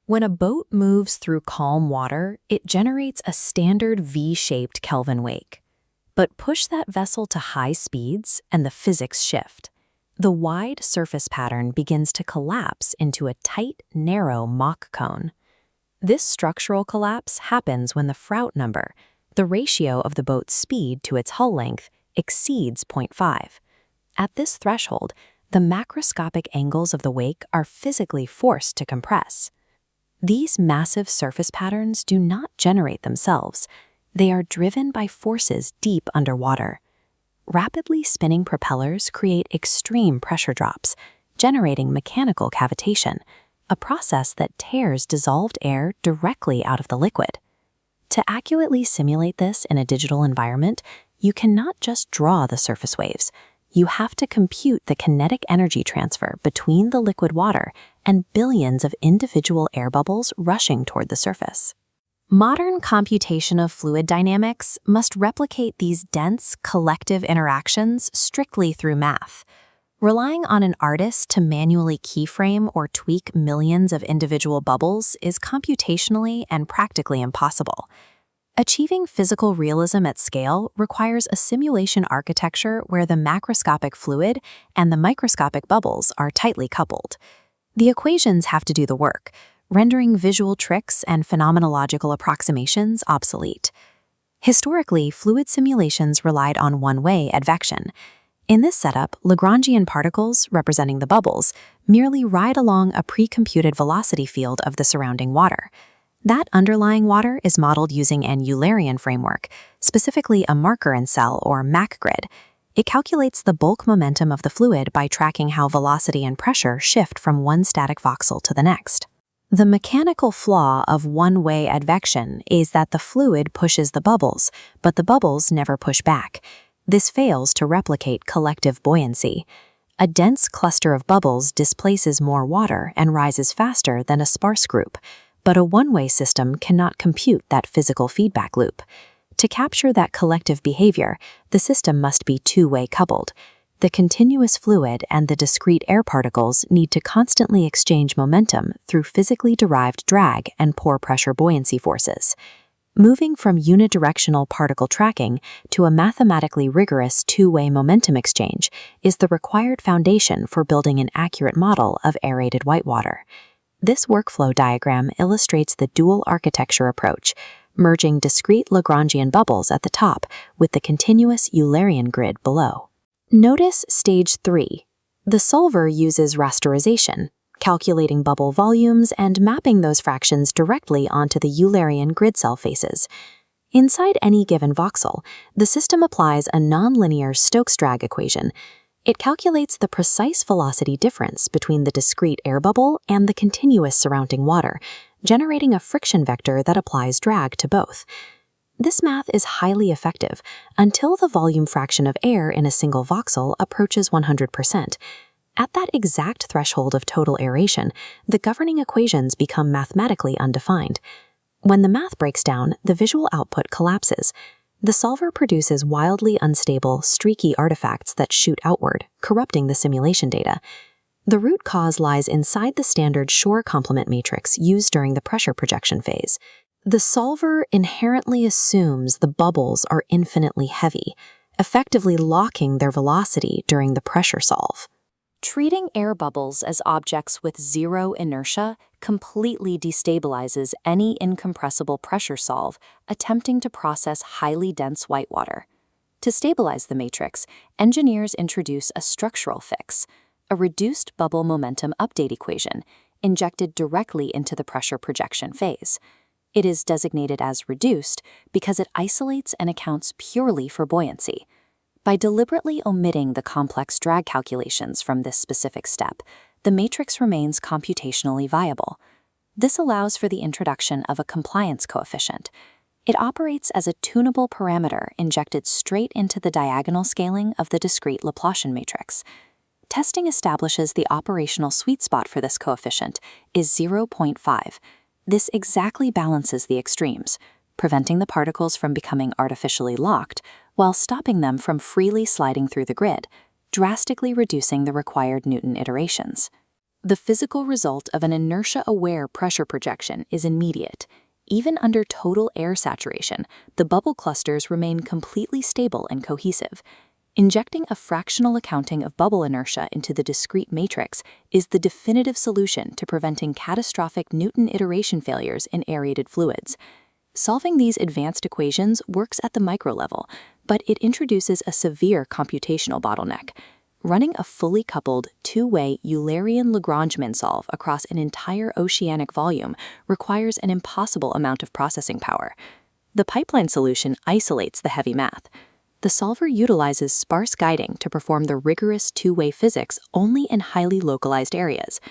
When a boat moves through calm water, it generates a standard V-shaped Kelvin wake. But push that vessel to high speeds and the physics shift. The wide surface pattern begins to collapse into a tight, narrow Mach cone. This structural collapse happens when the Froude number, the ratio of the boat's speed to its hull length, exceeds 0.5. At this threshold, the macroscopic angles of the wake are physically forced to compress. These massive surface patterns do not generate themselves. They are driven by forces deep underwater. Rapidly spinning propellers create extreme pressure drops, generating mechanical cavitation, a process that tears dissolved air directly out of the liquid. To accurately simulate this in a digital environment, you cannot just draw the surface waves. You have to compute the kinetic energy transfer between the liquid water and billions of individual air bubbles rushing toward the surface. Modern computation of fluid dynamics must replicate these dense, collective interactions strictly through math. Relying on an artist to manually keyframe or tweak millions of individual bubbles is computationally and practically impossible. Achieving physical realism at scale requires a simulation architecture where the macroscopic fluid and the microscopic bubbles are tightly coupled. The equations have to do the work, rendering visual tricks and phenomenological approximations obsolete. Historically, fluid simulations relied on one-way advection. In this setup, Lagrangian particles, representing the bubbles, merely ride along a pre-computed velocity field of the surrounding water. That underlying water is modeled using an Eulerian framework, specifically a marker and cell or Mach grid. It calculates the bulk momentum of the fluid by tracking how velocity and pressure shift from one static voxel to the next. The mechanical flaw of one-way advection is that the fluid pushes the bubbles, but the bubbles never push back. This fails to replicate collective buoyancy. A dense cluster of bubbles displaces more water and rises faster than a sparse group, but a one-way system cannot compute that physical feedback loop. To capture that collective behavior, the system must be two-way coupled. The continuous fluid and the discrete air particles need to constantly exchange momentum through physically derived drag and pore pressure buoyancy forces. Moving from unidirectional particle tracking to a mathematically rigorous two-way momentum exchange is the required foundation for building an accurate model of aerated whitewater. This workflow diagram illustrates the dual architecture approach, merging discrete Lagrangian bubbles at the top with the continuous Eulerian grid below. Notice stage 3. The solver uses rasterization, calculating bubble volumes and mapping those fractions directly onto the Eulerian grid cell faces. Inside any given voxel, the system applies a nonlinear Stokes drag equation. It calculates the precise velocity difference between the discrete air bubble and the continuous surrounding water, generating a friction vector that applies drag to both. This math is highly effective until the volume fraction of air in a single voxel approaches 100%. At that exact threshold of total aeration, the governing equations become mathematically undefined. When the math breaks down, the visual output collapses. The solver produces wildly unstable, streaky artifacts that shoot outward, corrupting the simulation data. The root cause lies inside the standard Shor complement matrix used during the pressure projection phase. The solver inherently assumes the bubbles are infinitely heavy, effectively locking their velocity during the pressure solve. Treating air bubbles as objects with zero inertia completely destabilizes any incompressible pressure solve attempting to process highly dense whitewater. To stabilize the matrix, engineers introduce a structural fix, a reduced bubble momentum update equation, injected directly into the pressure projection phase. It is designated as reduced because it isolates and accounts purely for buoyancy. By deliberately omitting the complex drag calculations from this specific step, the matrix remains computationally viable. This allows for the introduction of a compliance coefficient. It operates as a tunable parameter injected straight into the diagonal scaling of the discrete Laplacian matrix. Testing establishes the operational sweet spot for this coefficient is 0.5. This exactly balances the extremes, preventing the particles from becoming artificially locked while stopping them from freely sliding through the grid, drastically reducing the required Newton iterations. The physical result of an inertia-aware pressure projection is immediate. Even under total air saturation, the bubble clusters remain completely stable and cohesive. Injecting a fractional accounting of bubble inertia into the discrete matrix is the definitive solution to preventing catastrophic Newton iteration failures in aerated fluids. Solving these advanced equations works at the micro level, but it introduces a severe computational bottleneck. Running a fully coupled, two-way Eulerian Lagrangian solve across an entire oceanic volume requires an impossible amount of processing power. The pipeline solution isolates the heavy math. The solver utilizes sparse guiding to perform the rigorous two-way physics only in highly localized areas.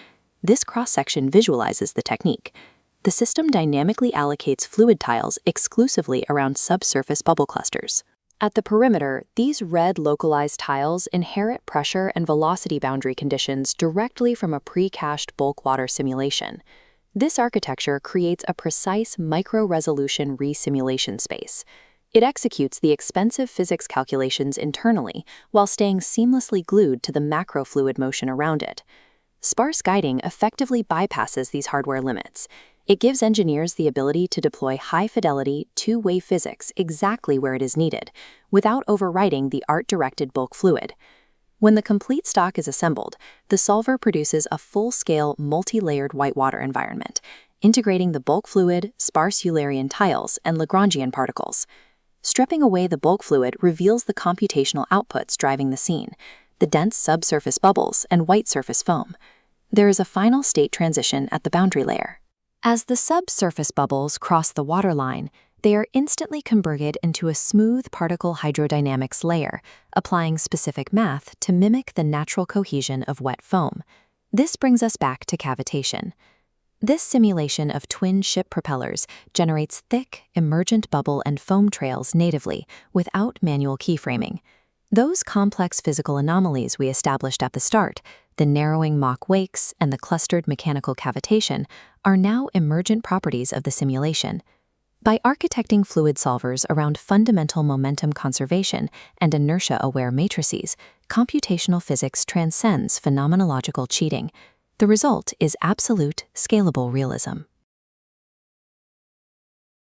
This cross-section visualizes the technique. The system dynamically allocates fluid tiles exclusively around subsurface bubble clusters. At the perimeter, these red localized tiles inherit pressure and velocity boundary conditions directly from a pre-cached bulk water simulation. This architecture creates a precise micro-resolution re-simulation space. It executes the expensive physics calculations internally while staying seamlessly glued to the macro fluid motion around it. Sparse guiding effectively bypasses these hardware limits. It gives engineers the ability to deploy high-fidelity, two-way physics exactly where it is needed, without overwriting the art-directed bulk fluid. When the complete stock is assembled, the solver produces a full-scale, multi-layered whitewater environment, integrating the bulk fluid, sparse Eulerian tiles, and Lagrangian particles. Stripping away the bulk fluid reveals the computational outputs driving the scene, the dense subsurface bubbles and white surface foam. There is a final state transition at the boundary layer. As the subsurface bubbles cross the waterline, they are instantly converted into a smooth particle hydrodynamics layer, applying specific math to mimic the natural cohesion of wet foam. This brings us back to cavitation. This simulation of twin ship propellers generates thick, emergent bubble and foam trails natively, without manual keyframing. Those complex physical anomalies we established at the start, the narrowing Mach wakes and the clustered mechanical cavitation, are now emergent properties of the simulation. By architecting fluid solvers around fundamental momentum conservation and inertia-aware matrices, computational physics transcends phenomenological cheating. The result is absolute, scalable realism.